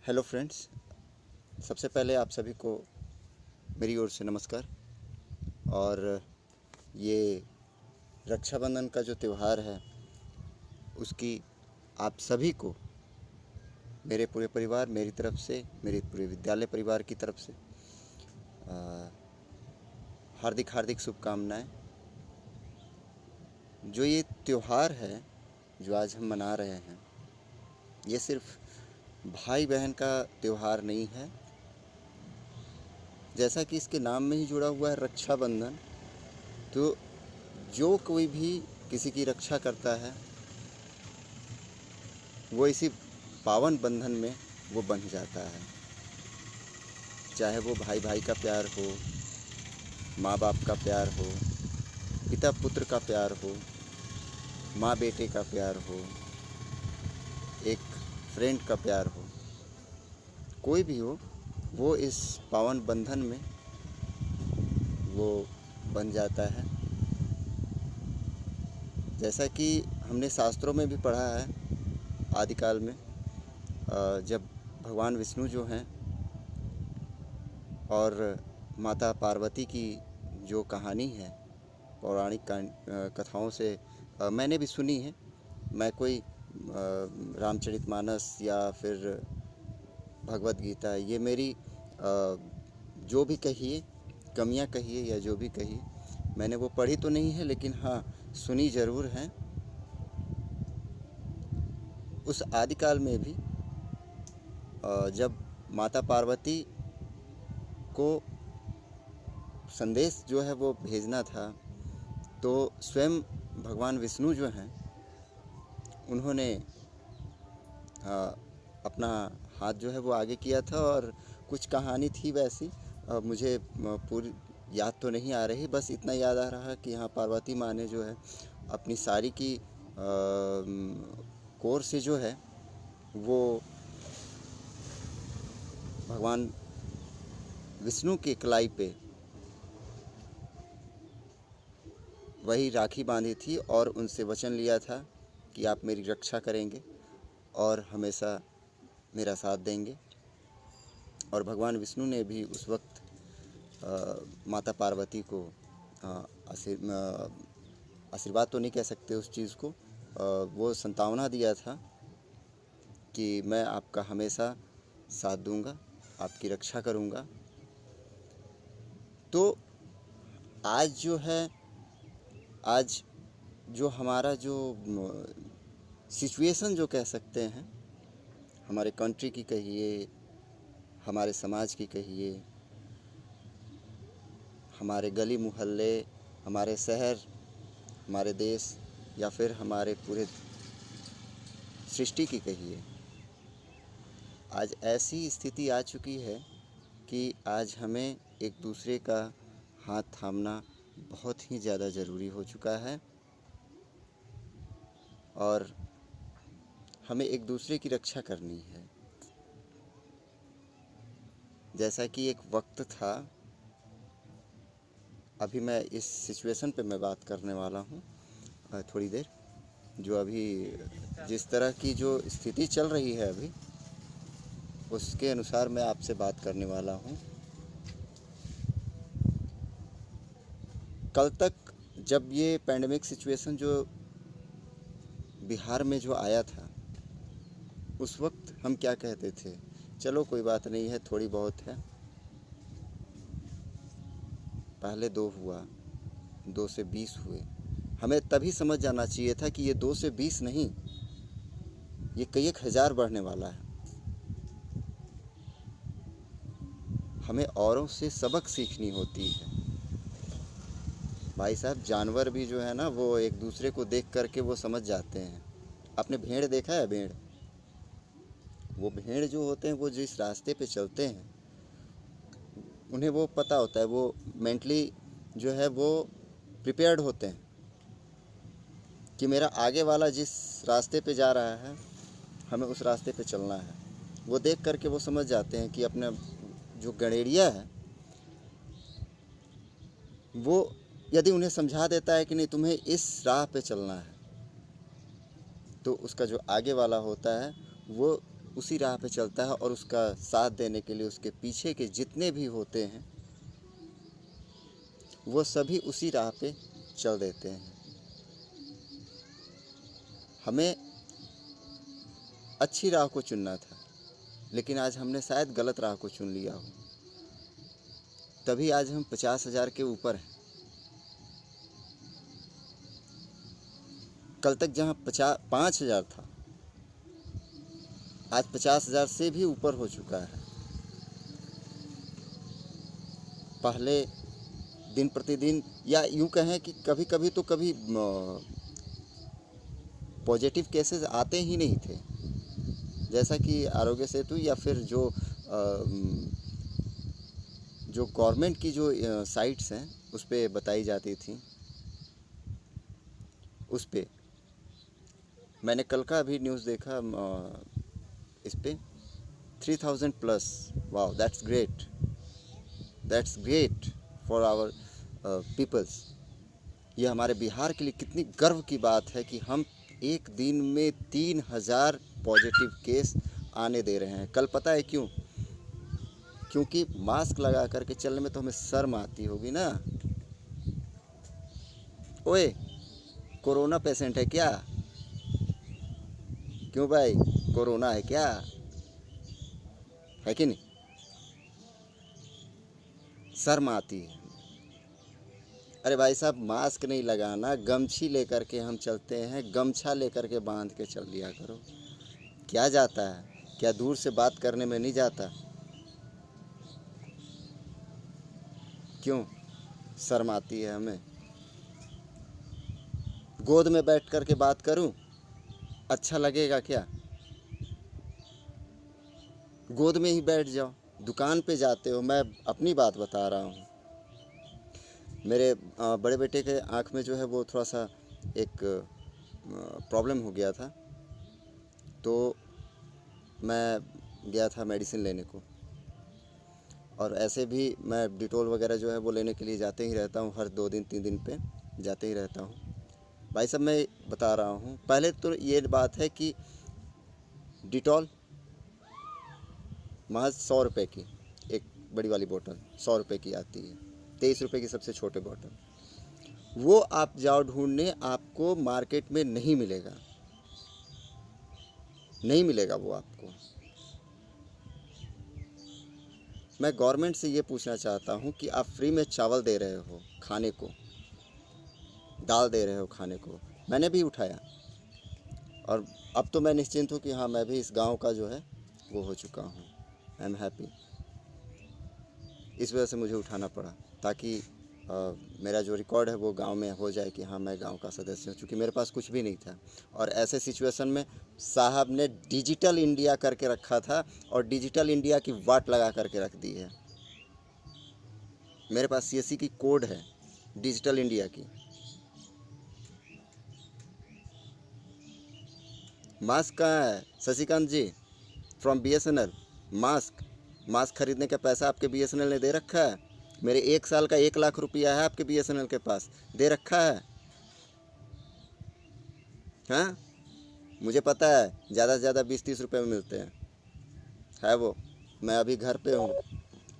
Hello friends, सबसे पहले आप सभी को मेरी ओर से नमस्कार। और ये रक्षाबंधन का जो त्यौहार है उसकी आप सभी को मेरे पूरे परिवार, मेरी तरफ से, मेरे पूरे विद्यालय परिवार की तरफ से हार्दिक हार्दिक शुभकामनाएं। जो ये त्यौहार है जो आज हम मना रहे हैं, ये सिर्फ भाई बहन का त्यौहार नहीं है। जैसा कि इसके नाम में ही जुड़ा हुआ है रक्षाबंधन, तो जो कोई भी किसी की रक्षा करता है वो इसी पावन बंधन में वो बंध जाता है। चाहे वो भाई भाई का प्यार हो, माँ बाप का प्यार हो, पिता पुत्र का प्यार हो, माँ बेटे का प्यार हो, एक फ्रेंड का प्यार हो, कोई भी हो, वो इस पावन बंधन में वो बन जाता है। जैसा कि हमने शास्त्रों में भी पढ़ा है, आदिकाल में जब भगवान विष्णु जो हैं और माता पार्वती की जो कहानी है पौराणिक कथाओं से मैंने भी सुनी है। मैं कोई रामचरितमानस या फिर भगवत गीता, ये मेरी जो भी कहिए, कमियां कहिए या जो भी कहिए, मैंने वो पढ़ी तो नहीं है, लेकिन हाँ सुनी ज़रूर है। उस आदिकाल में भी जब माता पार्वती को संदेश जो है वो भेजना था, तो स्वयं भगवान विष्णु जो हैं उन्होंने अपना हाथ जो है वो आगे किया था। और कुछ कहानी थी वैसी, मुझे पूरी याद तो नहीं आ रही, बस इतना याद आ रहा कि यहाँ पार्वती माँ ने जो है अपनी साड़ी की कोर से जो है वो भगवान विष्णु की कलाई पे वही राखी बांधी थी और उनसे वचन लिया था कि आप मेरी रक्षा करेंगे और हमेशा मेरा साथ देंगे। और भगवान विष्णु ने भी उस वक्त माता पार्वती को आशीर्वाद तो नहीं कह सकते उस चीज़ को, वो संतावना दिया था कि मैं आपका हमेशा साथ दूंगा, आपकी रक्षा करूंगा। तो आज जो है, आज जो हमारा जो सिचुएशन जो कह सकते हैं, हमारे कंट्री की कहिए, हमारे समाज की कहिए, हमारे गली मोहल्ले, हमारे शहर, हमारे देश, या फिर हमारे पूरे सृष्टि की कहिए, आज ऐसी स्थिति आ चुकी है कि आज हमें एक दूसरे का हाथ थामना बहुत ही ज़्यादा ज़रूरी हो चुका है और हमें एक दूसरे की रक्षा करनी है। जैसा कि एक वक्त था, अभी मैं इस सिचुएशन पे मैं बात करने वाला हूँ थोड़ी देर, जो अभी जिस तरह की जो स्थिति चल रही है अभी, उसके अनुसार मैं आपसे बात करने वाला हूँ। कल तक जब ये पैंडेमिक सिचुएशन जो बिहार में जो आया था, उस वक्त हम क्या कहते थे, चलो कोई बात नहीं है, थोड़ी बहुत है। पहले 2 हुआ, 2 से 20 हुए। हमें तभी समझ जाना चाहिए था कि ये 2 से 20 नहीं, ये कई एक हज़ार बढ़ने वाला है। हमें औरों से सबक सीखनी होती है। भाई साहब, जानवर भी जो है ना, वो एक दूसरे को देख करके वो समझ जाते हैं। आपने भेड़ देखा है? भेड़, वो भेड़ जो होते हैं, वो जिस रास्ते पे चलते हैं, उन्हें वो पता होता है, वो मेंटली जो है वो प्रिपेयर्ड होते हैं कि मेरा आगे वाला जिस रास्ते पे जा रहा है, हमें उस रास्ते पे चलना है। वो देख करके वो समझ जाते हैं कि अपना जो गणेरिया है, वो यदि उन्हें समझा देता है कि नहीं, तुम्हें इस राह पे चलना है, तो उसका जो आगे वाला होता है वो उसी राह पे चलता है और उसका साथ देने के लिए उसके पीछे के जितने भी होते हैं वो सभी उसी राह पे चल देते हैं। हमें अच्छी राह को चुनना था, लेकिन आज हमने शायद गलत राह को चुन लिया हो, तभी आज हम 50,000 के ऊपर हैं। कल तक जहाँ 5,000 था, आज 50,000 से भी ऊपर हो चुका है। पहले दिन प्रतिदिन, या यूँ कहें कि कभी कभी तो कभी पॉजिटिव केसेस आते ही नहीं थे, जैसा कि आरोग्य सेतु या फिर जो गवर्नमेंट की जो साइट्स हैं उस पर बताई जाती थी। उस पर मैंने कल का भी न्यूज़ देखा, इस पे 3,000 plus. Wow, that's great for our peoples. ये हमारे बिहार के लिए कितनी गर्व की बात है कि हम एक दिन में 3,000 पॉजिटिव केस आने दे रहे हैं। कल पता है क्यों? क्योंकि मास्क लगा करके चलने में तो हमें शर्म आती होगी ना। ओए, कोरोना पेशेंट है क्या? क्यों भाई, कोरोना है क्या? है कि नहीं? शर्म आती है। अरे भाई साहब, मास्क नहीं लगाना, गमछी लेकर के हम चलते हैं, गमछा लेकर के बांध के चल लिया करो। क्या जाता है? क्या दूर से बात करने में नहीं जाता? क्यों शर्म आती है हमें? गोद में बैठ कर के बात करूं, अच्छा लगेगा क्या? गोद में ही बैठ जाओ। दुकान पे जाते हो, मैं अपनी बात बता रहा हूँ। मेरे बड़े बेटे के आँख में जो है वो थोड़ा सा एक प्रॉब्लम हो गया था, तो मैं गया था मेडिसिन लेने को, और ऐसे भी मैं डिटॉल वगैरह जो है वो लेने के लिए जाते ही रहता हूँ, हर 2 दिन 3 दिन पे जाते ही रहता हूँ। भाई साहब, मैं बता रहा हूँ, पहले तो ये बात है कि डिटॉल महज 100 रुपये की एक बड़ी वाली बोतल 100 रुपये की आती है, 23 रुपये की सबसे छोटे बोतल। वो आप जाओ ढूंढने, आपको मार्केट में नहीं मिलेगा, नहीं मिलेगा वो आपको। मैं गवर्नमेंट से ये पूछना चाहता हूँ कि आप फ्री में चावल दे रहे हो खाने को, दाल दे रहे हो खाने को। मैंने भी उठाया, और अब तो मैं निश्चिंत हूँ कि हाँ, मैं भी इस गांव का जो है वो हो चुका हूँ। I am happy. इस वजह से मुझे उठाना पड़ा, ताकि मेरा जो रिकॉर्ड है वो गांव में हो जाए कि हाँ, मैं गांव का सदस्य हूँ, क्योंकि मेरे पास कुछ भी नहीं था। और ऐसे सिचुएशन में साहब ने डिजिटल इंडिया करके रखा था, और डिजिटल इंडिया की वाट लगा करके रख दी है। मेरे पास सीएससी की कोड है डिजिटल इंडिया की। मास्क कहाँ है शशिकांत जी फ्रॉम BSNL? मास्क खरीदने का पैसा आपके BSNL ने दे रखा है? मेरे 1 साल का 1 लाख रुपया है आपके BSNL के पास, दे रखा है? हाँ, मुझे पता है ज़्यादा से ज़्यादा 20-30 रुपये में मिलते हैं, है वो। मैं अभी घर पे हूँ,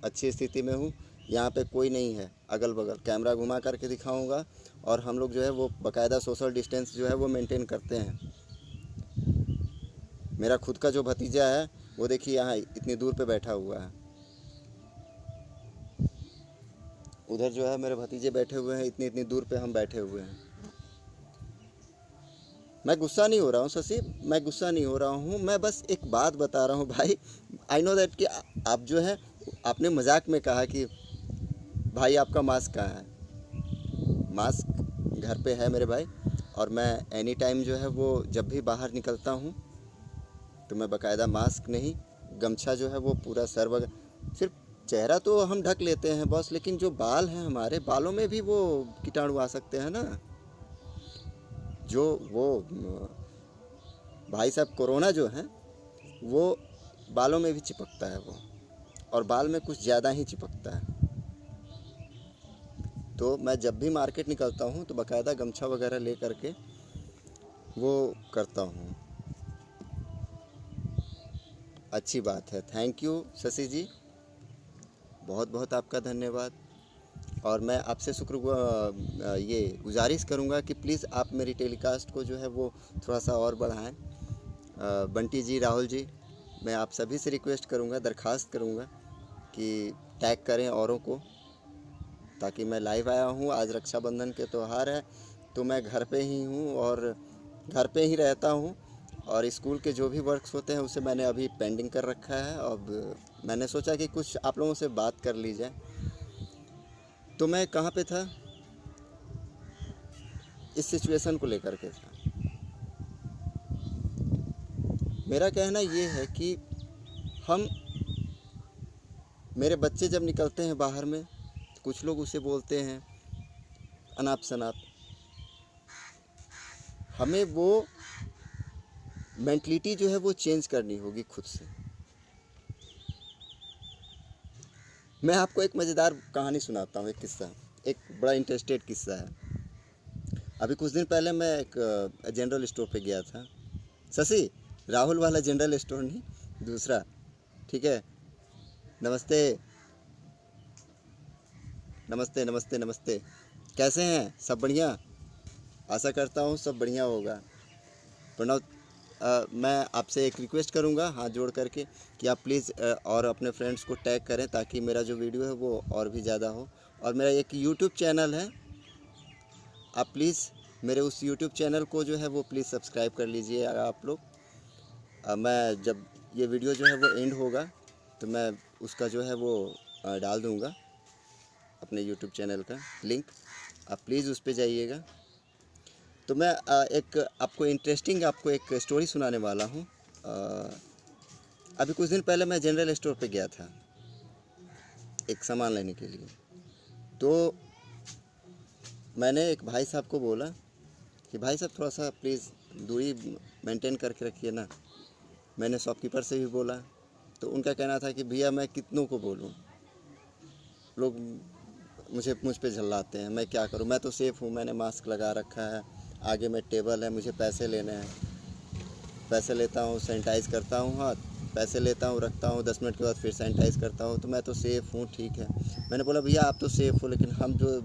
अच्छी स्थिति में हूँ, यहाँ पे कोई नहीं है अगल बगल। कैमरा घुमा करके दिखाऊंगा, और हम लोग जो है वो बाकायदा सोशल डिस्टेंस जो है वो मेंटेन करते हैं। मेरा खुद का जो भतीजा है वो देखिए यहाँ इतनी दूर पे बैठा हुआ है, उधर जो है मेरे भतीजे बैठे हुए हैं, इतनी इतनी दूर पे हम बैठे हुए हैं। मैं गुस्सा नहीं हो रहा हूँ शशि, मैं गुस्सा नहीं हो रहा हूँ, मैं बस एक बात बता रहा हूँ भाई। आई नो दैट कि आप जो है, आपने मजाक में कहा कि भाई आपका मास्क कहाँ है। मास्क घर पे है मेरे भाई, और मैं एनी टाइम जो है वो जब भी बाहर निकलता हूँ तो मैं बाकायदा मास्क नहीं, गमछा जो है वो पूरा सर वगैरह, सिर्फ चेहरा तो हम ढक लेते हैं बस, लेकिन जो बाल हैं हमारे, बालों में भी वो कीटाणु आ सकते हैं ना। जो वो भाई साहब कोरोना जो है वो बालों में भी चिपकता है वो, और बाल में कुछ ज़्यादा ही चिपकता है। तो मैं जब भी मार्केट निकलता हूँ तो बाकायदा गमछा वगैरह ले करके वो करता हूँ। अच्छी बात है। थैंक यू शशि जी, बहुत बहुत आपका धन्यवाद। और मैं आपसे ये गुजारिश करूँगा कि प्लीज़ आप मेरी टेलीकास्ट को जो है वो थोड़ा सा और बढ़ाएं। बंटी जी, राहुल जी, मैं आप सभी से रिक्वेस्ट करूँगा, दरख्वास्त करूँगा कि टैग करें औरों को, ताकि मैं लाइव आया हूँ। आज रक्षाबंधन के त्यौहार है, तो मैं घर पे ही हूँ और घर पे ही रहता हूँ। और स्कूल के जो भी वर्क्स होते हैं उसे मैंने अभी पेंडिंग कर रखा है। अब मैंने सोचा कि कुछ आप लोगों से बात कर ली जाए। तो मैं कहाँ पे था, इस सिचुएशन को लेकर के था। मेरा कहना ये है कि हम, मेरे बच्चे जब निकलते हैं बाहर में, तो कुछ लोग उसे बोलते हैं अनाप शनाप। हमें वो मेंटलिटी जो है वो चेंज करनी होगी खुद से। मैं आपको एक मज़ेदार कहानी सुनाता हूँ, एक किस्सा, एक बड़ा इंटरेस्टेड किस्सा है। अभी कुछ दिन पहले मैं एक जनरल स्टोर पे गया था। शशि, राहुल वाला जनरल स्टोर नहीं, दूसरा, ठीक है। नमस्ते नमस्ते नमस्ते नमस्ते, कैसे हैं? सब बढ़िया? आशा करता हूँ सब बढ़िया होगा। प्रणव, मैं आपसे एक रिक्वेस्ट करूँगा हाथ जोड़ करके कि आप प्लीज़ और अपने फ्रेंड्स को टैग करें, ताकि मेरा जो वीडियो है वो और भी ज़्यादा हो। और मेरा एक यूट्यूब चैनल है, आप प्लीज़ मेरे उस यूट्यूब चैनल को जो है वो प्लीज़ सब्सक्राइब कर लीजिए आप लोग। मैं जब ये वीडियो जो है वो एंड होगा तो मैं उसका जो है वो डाल दूँगा, अपने यूट्यूब चैनल का लिंक, आप प्लीज़ उस पर जाइएगा। तो मैं आपको एक स्टोरी सुनाने वाला हूँ। अभी कुछ दिन पहले मैं जनरल स्टोर पे गया था एक सामान लेने के लिए। तो मैंने एक भाई साहब को बोला कि भाई साहब थोड़ा सा प्लीज़ दूरी मेंटेन करके रखिए ना। मैंने शॉपकीपर से भी बोला, तो उनका कहना था कि भैया मैं कितनों को बोलूँ, लोग मुझ पे झल्लाते हैं, मैं क्या करूँ, मैं तो सेफ़ हूँ, मैंने मास्क लगा रखा है, आगे में टेबल है, मुझे पैसे लेने हैं, पैसे लेता हूँ, सैनिटाइज़ करता हूँ हाथ, पैसे लेता हूँ, रखता हूँ, 10 मिनट के बाद फिर सैनिटाइज़ करता हूँ, तो मैं तो सेफ़ हूँ, ठीक है। मैंने बोला भैया आप तो सेफ़ हो, लेकिन हम जो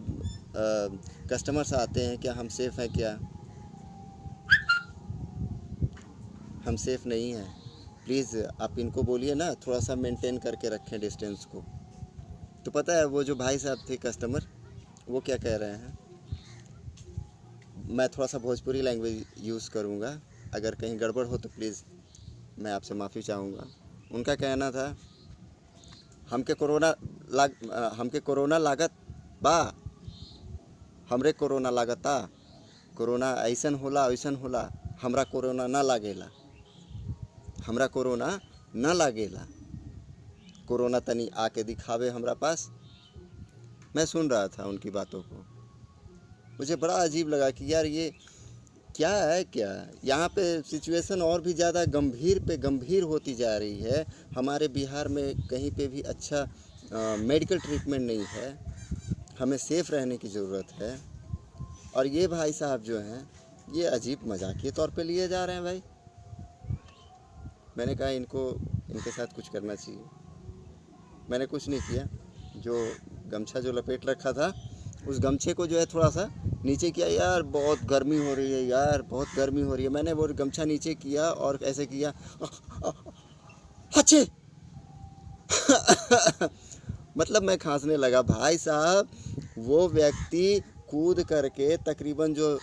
कस्टमर्स आते हैं, क्या हम सेफ़ हैं? क्या हम सेफ़ नहीं हैं? प्लीज़ आप इनको बोलिए ना थोड़ा सा मेंटेन करके रखें डिस्टेंस को। तो पता है वो जो भाई साहब थे कस्टमर, वो क्या कह रहे हैं, मैं थोड़ा सा भोजपुरी लैंग्वेज यूज़ करूँगा, अगर कहीं गड़बड़ हो तो प्लीज़ मैं आपसे माफ़ी चाहूँगा। उनका कहना था, हमके कोरोना लागत बा, हमरे कोरोना लागता, कोरोना ऐसन होला वैसन होला, हमरा कोरोना ना लागेला, हमरा कोरोना ना लागेला, कोरोना तनी आके दिखावे हमरा पास। मैं सुन रहा था उनकी बातों को, मुझे बड़ा अजीब लगा कि यार ये क्या है, क्या यहाँ पे सिचुएशन और भी ज़्यादा गंभीर पे गंभीर होती जा रही है। हमारे बिहार में कहीं पे भी अच्छा मेडिकल ट्रीटमेंट नहीं है, हमें सेफ़ रहने की ज़रूरत है। और ये भाई साहब जो हैं, ये अजीब मजाकिया तौर पे लिए जा रहे हैं भाई। मैंने कहा इनको, इनके साथ कुछ करना चाहिए। मैंने कुछ नहीं किया, जो गमछा जो लपेट रखा था उस गमछे को जो है थोड़ा सा नीचे किया, यार बहुत गर्मी हो रही है, यार बहुत गर्मी हो रही है, मैंने वो गमछा नीचे किया और ऐसे किया, अच्छे मतलब मैं खांसने लगा। भाई साहब वो व्यक्ति कूद करके तकरीबन जो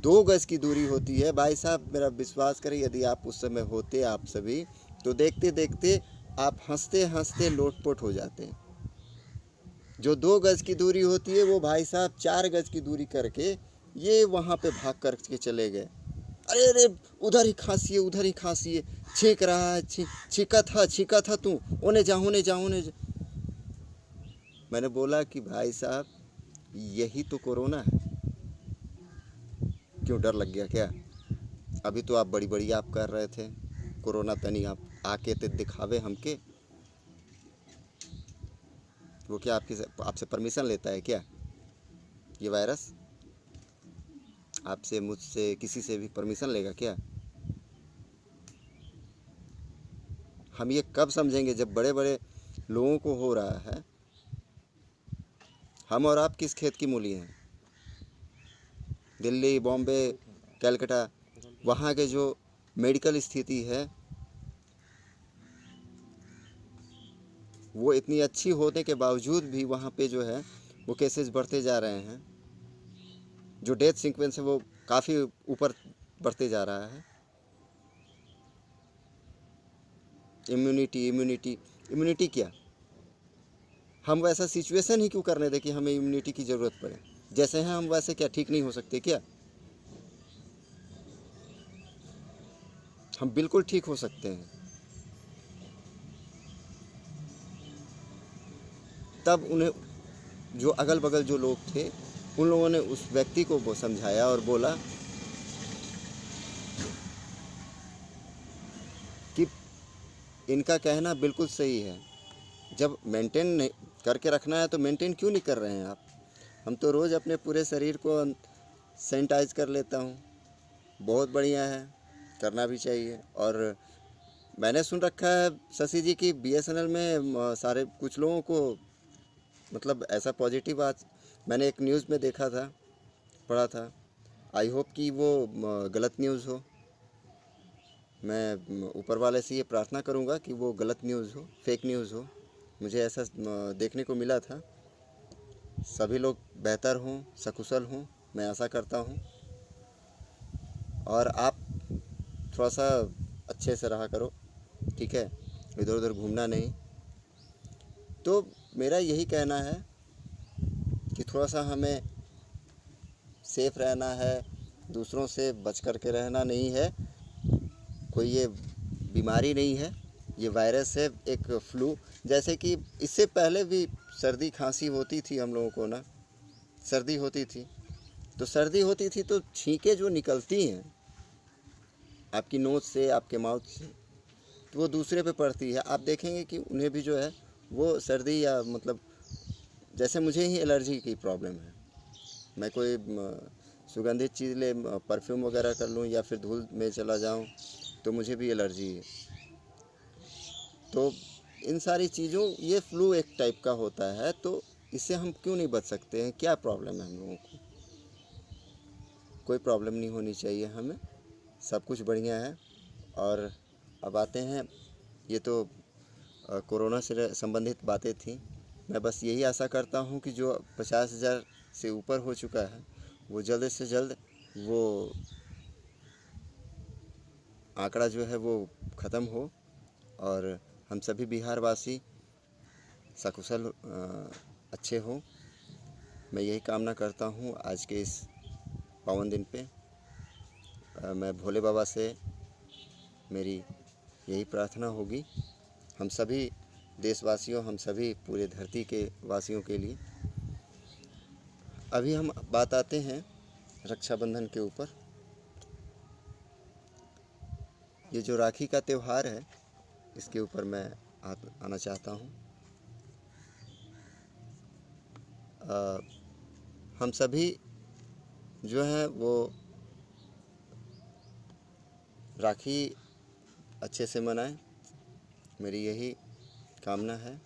2 गज की दूरी होती है, भाई साहब मेरा विश्वास करें, यदि आप उस समय होते आप सभी, तो देखते देखते आप हंसते हंसते लोटपोट हो जाते हैं। जो 2 गज की दूरी होती है वो भाई साहब 4 गज की दूरी करके ये वहाँ पे भाग करके चले गए। अरे अरे, उधर ही खांसिए, उधर ही खांसिए, छींक रहा है, छींका था तू, ओने जा ओने जा ओने जा। मैंने बोला कि भाई साहब यही तो कोरोना है, क्यों डर लग गया क्या? अभी तो आप बड़ी बड़ी आप कर रहे थे, कोरोना तनी आप आके ते दिखावे हमके। वो क्या आपसे परमिशन लेता है क्या ये वायरस? आपसे, मुझसे, किसी से भी परमिशन लेगा क्या? हम ये कब समझेंगे जब बड़े बड़े लोगों को हो रहा है। हम और आप किस खेत की मूली हैं? दिल्ली, बॉम्बे, कलकत्ता, वहाँ के जो मेडिकल स्थिति है वो इतनी अच्छी होने के बावजूद भी वहाँ पे जो है वो केसेस बढ़ते जा रहे हैं। जो डेथ सीक्वेंस है वो काफ़ी ऊपर बढ़ते जा रहा है। इम्यूनिटी इम्यूनिटी इम्यूनिटी क्या? हम वैसा सिचुएशन ही क्यों करने दें कि हमें इम्यूनिटी की ज़रूरत पड़े? जैसे हैं हम वैसे क्या ठीक नहीं हो सकते क्या? हम बिल्कुल ठीक हो सकते हैं। तब उन्हें, जो अगल बगल जो लोग थे, उन लोगों ने उस व्यक्ति को वो समझाया और बोला कि इनका कहना बिल्कुल सही है। जब मेंटेन नहीं करके रखना है तो मेंटेन क्यों नहीं कर रहे हैं आप? हम तो रोज़ अपने पूरे शरीर को सैनिटाइज कर लेता हूँ। बहुत बढ़िया है, करना भी चाहिए। और मैंने सुन रखा है शशि जी की बीएसएनएल में सारे कुछ लोगों को मतलब ऐसा पॉजिटिव आज मैंने एक न्यूज़ में देखा था, पढ़ा था। आई होप कि वो गलत न्यूज़ हो। मैं ऊपर वाले से ये प्रार्थना करूँगा कि वो गलत न्यूज़ हो, फेक न्यूज़ हो। मुझे ऐसा देखने को मिला था। सभी लोग बेहतर हों, सकुशल हों, मैं आशा करता हूँ। और आप थोड़ा सा अच्छे से रहा करो, ठीक है? इधर उधर घूमना नहीं। तो मेरा यही कहना है कि थोड़ा सा हमें सेफ रहना है, दूसरों से बच कर के रहना नहीं है। कोई ये बीमारी नहीं है, ये वायरस है, एक फ्लू। जैसे कि इससे पहले भी सर्दी खांसी होती थी हम लोगों को ना, सर्दी होती थी तो छींकें जो निकलती हैं आपकी नोज़ से, आपके माउथ से, तो वो दूसरे पे पड़ती है। आप देखेंगे कि उन्हें भी जो है वो सर्दी या मतलब जैसे मुझे ही एलर्जी की प्रॉब्लम है। मैं कोई सुगंधित चीज़ ले, परफ्यूम वगैरह कर लूँ या फिर धूल में चला जाऊँ तो मुझे भी एलर्जी है। तो इन सारी चीज़ों, ये फ्लू एक टाइप का होता है, तो इससे हम क्यों नहीं बच सकते हैं? क्या प्रॉब्लम है हम लोगों को? कोई प्रॉब्लम नहीं होनी चाहिए हमें, सब कुछ बढ़िया है। और अब आते हैं, ये तो कोरोना से संबंधित बातें थी। मैं बस यही आशा करता हूँ कि जो 50,000 से ऊपर हो चुका है वो जल्द से जल्द वो आंकड़ा जो है वो ख़त्म हो और हम सभी बिहार वासी सकुशल अच्छे हों। मैं यही कामना करता हूँ आज के इस पावन दिन पे। मैं भोले बाबा से मेरी यही प्रार्थना होगी, हम सभी देशवासियों, हम सभी पूरे धरती के वासियों के लिए। अभी हम बात आते हैं रक्षाबंधन के ऊपर। ये जो राखी का त्यौहार है, इसके ऊपर मैं आना चाहता हूँ। हम सभी जो हैं वो राखी अच्छे से मनाएं, मेरी यही कामना है।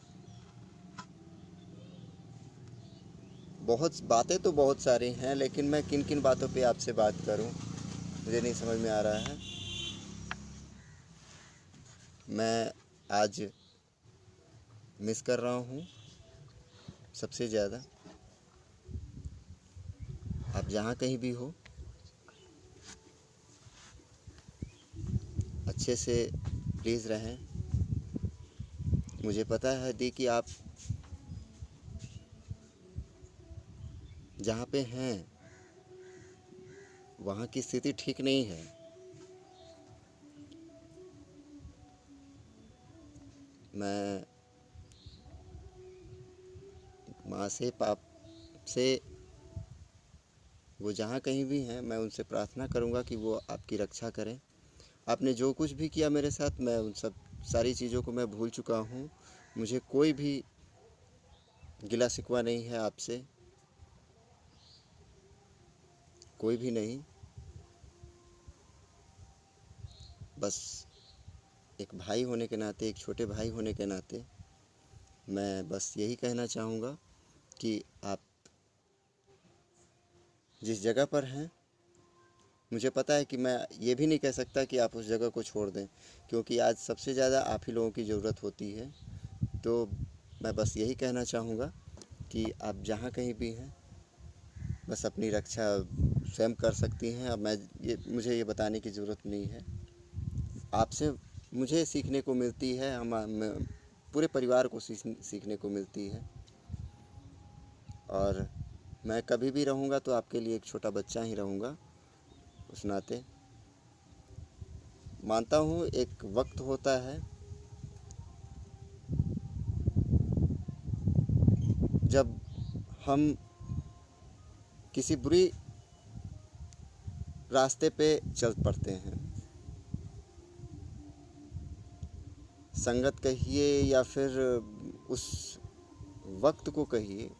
बहुत बातें तो बहुत सारी हैं, लेकिन मैं किन किन बातों पे आपसे बात करूं मुझे नहीं समझ में आ रहा है। मैं आज मिस कर रहा हूं सबसे ज़्यादा। आप जहां कहीं भी हो, अच्छे से प्लीज़ रहें। मुझे पता है दी कि आप जहाँ पे हैं वहाँ की स्थिति ठीक नहीं है। मैं माँ से, पाप से, वो जहाँ कहीं भी हैं, मैं उनसे प्रार्थना करूँगा कि वो आपकी रक्षा करें। आपने जो कुछ भी किया मेरे साथ, मैं उन सब सारी चीज़ों को मैं भूल चुका हूँ। मुझे कोई भी गिला शिकवा नहीं है आपसे, कोई भी नहीं। बस एक भाई होने के नाते, एक छोटे भाई होने के नाते मैं बस यही कहना चाहूँगा कि आप जिस जगह पर हैं, मुझे पता है कि मैं ये भी नहीं कह सकता कि आप उस जगह को छोड़ दें, क्योंकि आज सबसे ज़्यादा आप ही लोगों की ज़रूरत होती है। तो मैं बस यही कहना चाहूँगा कि आप जहाँ कहीं भी हैं, बस अपनी रक्षा स्वयं कर सकती हैं। अब मुझे ये बताने की ज़रूरत नहीं है। आपसे मुझे सीखने को मिलती है, पूरे परिवार को सीखने को मिलती है। और मैं कभी भी रहूँगा तो आपके लिए एक छोटा बच्चा ही रहूँगा। उस नाते मानता हूँ एक वक्त होता है जब हम किसी बुरी रास्ते पे चल पड़ते हैं। संगत कहिए या फिर उस वक्त को कहिए,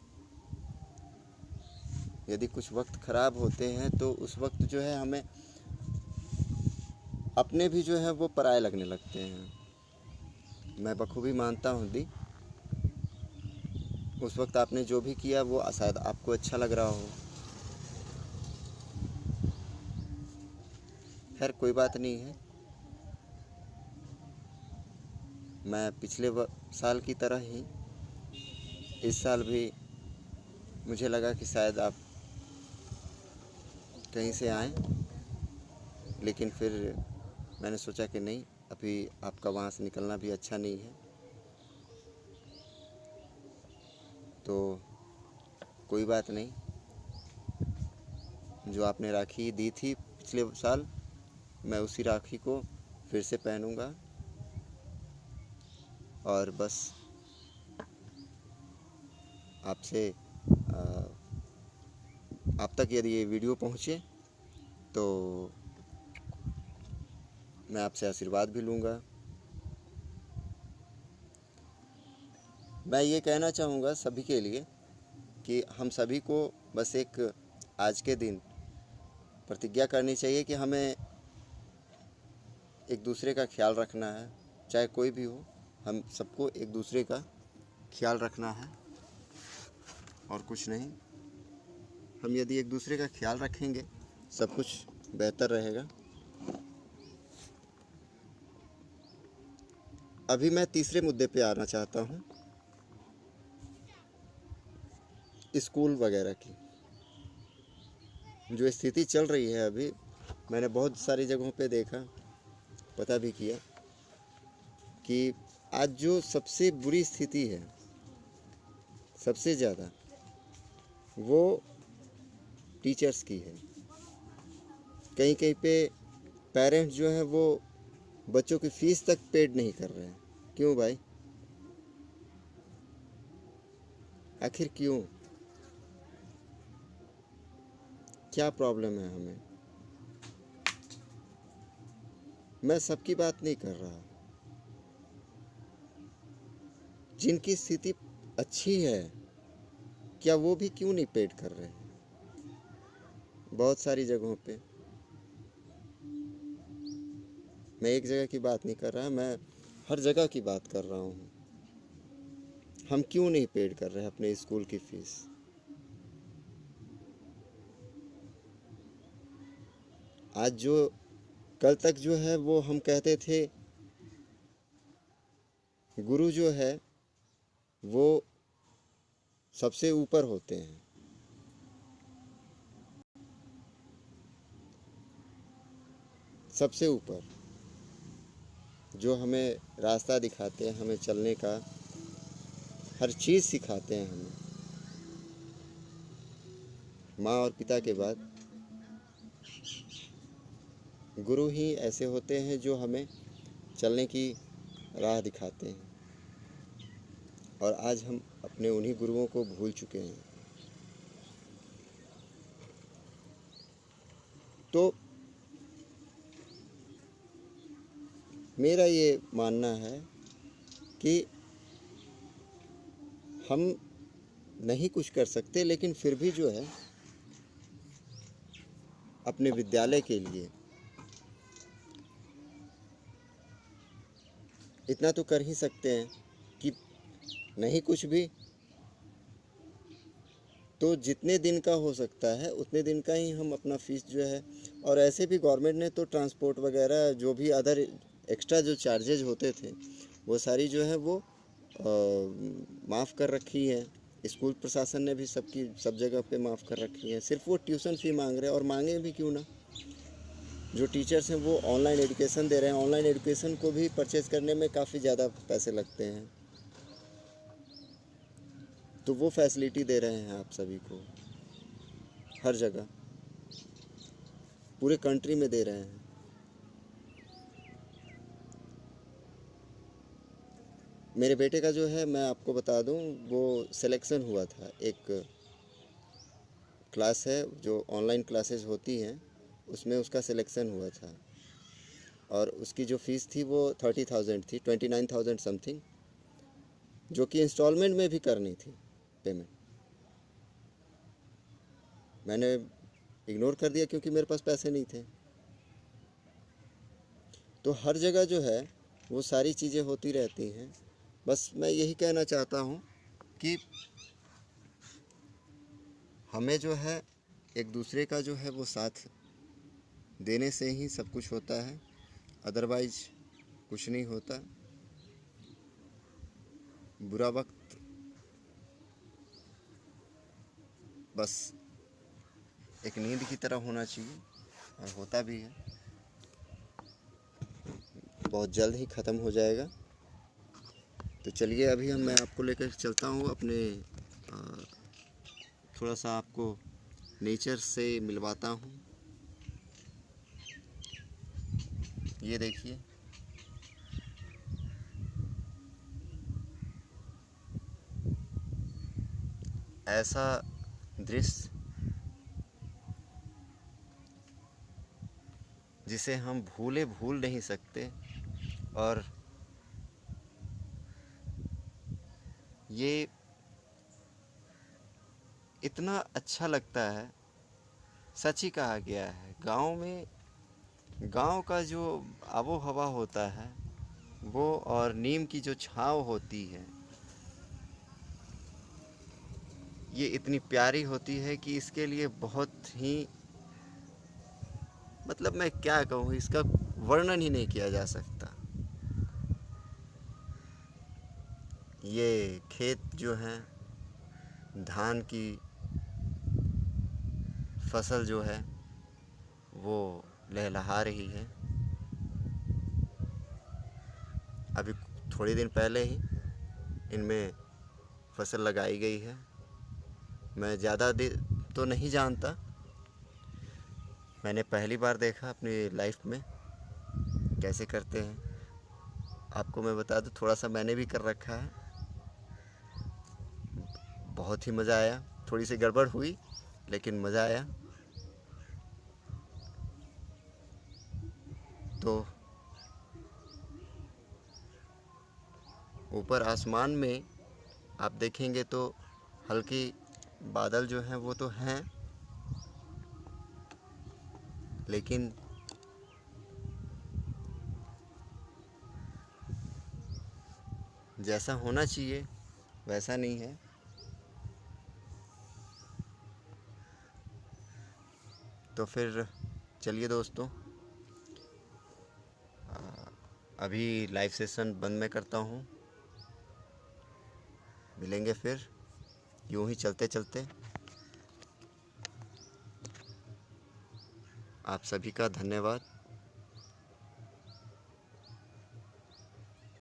यदि कुछ वक्त ख़राब होते हैं तो उस वक्त जो है हमें अपने भी जो है वो पराये लगने लगते हैं। मैं बखूबी मानता हूँ दी, उस वक्त आपने जो भी किया वो शायद आपको अच्छा लग रहा हो। खैर कोई बात नहीं है। मैं पिछले साल की तरह ही इस साल भी मुझे लगा कि शायद आप कहीं से आएँ, लेकिन फिर मैंने सोचा कि नहीं, अभी आपका वहाँ से निकलना भी अच्छा नहीं है। तो कोई बात नहीं, जो आपने राखी दी थी पिछले साल, मैं उसी राखी को फिर से पहनूंगा। और बस आपसे आप तक यदि ये वीडियो पहुँचे तो मैं आपसे आशीर्वाद भी लूँगा। मैं ये कहना चाहूँगा सभी के लिए कि हम सभी को बस एक आज के दिन प्रतिज्ञा करनी चाहिए कि हमें एक दूसरे का ख्याल रखना है। चाहे कोई भी हो, हम सबको एक दूसरे का ख्याल रखना है और कुछ नहीं। हम यदि एक दूसरे का ख्याल रखेंगे, सब कुछ बेहतर रहेगा। अभी मैं तीसरे मुद्दे पे आना चाहता हूँ, स्कूल वगैरह की जो स्थिति चल रही है। अभी मैंने बहुत सारी जगहों पे देखा, पता भी किया कि आज जो सबसे बुरी स्थिति है, सबसे ज़्यादा वो टीचर्स की है। कहीं कहीं पे पेरेंट्स जो हैं वो बच्चों की फ़ीस तक पेड नहीं कर रहे हैं। क्यों भाई? आखिर क्यों? क्या प्रॉब्लम है हमें? मैं सबकी बात नहीं कर रहा। जिनकी स्थिति अच्छी है, क्या वो भी क्यों नहीं पेड कर रहे हैं? बहुत सारी जगहों पे, मैं एक जगह की बात नहीं कर रहा, मैं हर जगह की बात कर रहा हूँ। हम क्यों नहीं पेड कर रहे हैं अपने स्कूल की फ़ीस? आज जो कल तक जो है वो हम कहते थे गुरु जो है वो सबसे ऊपर होते हैं। सबसे ऊपर जो हमें रास्ता दिखाते हैं, हमें चलने का हर चीज़ सिखाते हैं हमें। माँ और पिता के बाद गुरु ही ऐसे होते हैं जो हमें चलने की राह दिखाते हैं। और आज हम अपने उन्हीं गुरुओं को भूल चुके हैं। तो मेरा ये मानना है कि हम नहीं कुछ कर सकते, लेकिन फिर भी जो है अपने विद्यालय के लिए इतना तो कर ही सकते हैं कि नहीं कुछ भी तो जितने दिन का हो सकता है उतने दिन का ही हम अपना फ़ीस जो है। और ऐसे भी गवर्नमेंट ने तो ट्रांसपोर्ट वगैरह जो भी अदर एक्स्ट्रा जो चार्जेज होते थे वो सारी जो है वो माफ़ कर रखी है। स्कूल प्रशासन ने भी सब जगह पे माफ़ कर रखी है। सिर्फ वो ट्यूशन फ़ी मांग रहे हैं, और मांगे भी क्यों ना। जो टीचर्स हैं वो ऑनलाइन एजुकेशन दे रहे हैं, ऑनलाइन एजुकेशन को भी परचेज़ करने में काफ़ी ज़्यादा पैसे लगते हैं, तो वो फैसिलिटी दे रहे हैं आप सभी को हर जगह, पूरे कंट्री में दे रहे हैं। मेरे बेटे का जो है, मैं आपको बता दूं, वो सिलेक्शन हुआ था। एक क्लास है जो ऑनलाइन क्लासेस होती हैं, उसमें उसका सिलेक्शन हुआ था, और उसकी जो फ़ीस थी वो 30,000 थी, 29,000 समथिंग, जो कि इंस्टॉलमेंट में भी करनी थी पेमेंट। मैंने इग्नोर कर दिया क्योंकि मेरे पास पैसे नहीं थे। तो हर जगह जो है वो सारी चीज़ें होती रहती हैं। बस मैं यही कहना चाहता हूँ कि हमें जो है एक दूसरे का जो है वो साथ देने से ही सब कुछ होता है, अदरवाइज कुछ नहीं होता। बुरा वक्त बस एक नींद की तरह होना चाहिए, और होता भी है। बहुत जल्द ही ख़त्म हो जाएगा। तो चलिए अभी मैं आपको लेकर चलता हूँ अपने थोड़ा सा आपको नेचर से मिलवाता हूँ। ये देखिए, ऐसा दृश्य जिसे हम भूल नहीं सकते। और ये इतना अच्छा लगता है, सच ही कहा गया है। गांव का जो आबो हवा होता है वो, और नीम की जो छाँव होती है, ये इतनी प्यारी होती है कि इसके लिए बहुत ही, मतलब मैं क्या कहूँ, इसका वर्णन ही नहीं किया जा सकता। ये खेत जो हैं, धान की फसल जो है वो लहलहा रही है। अभी थोड़े दिन पहले ही इनमें फसल लगाई गई है। मैं ज़्यादा तो नहीं जानता, मैंने पहली बार देखा अपनी लाइफ में कैसे करते हैं। आपको मैं बता दूं, थोड़ा सा मैंने भी कर रखा है। बहुत ही मज़ा आया। थोड़ी सी गड़बड़ हुई लेकिन मज़ा आया। तो ऊपर आसमान में आप देखेंगे तो हल्की बादल जो हैं वो तो हैं, लेकिन जैसा होना चाहिए वैसा नहीं है। तो फिर चलिए दोस्तों, अभी लाइव सेशन बंद मैं करता हूँ। मिलेंगे फिर यूं ही चलते चलते। आप सभी का धन्यवाद।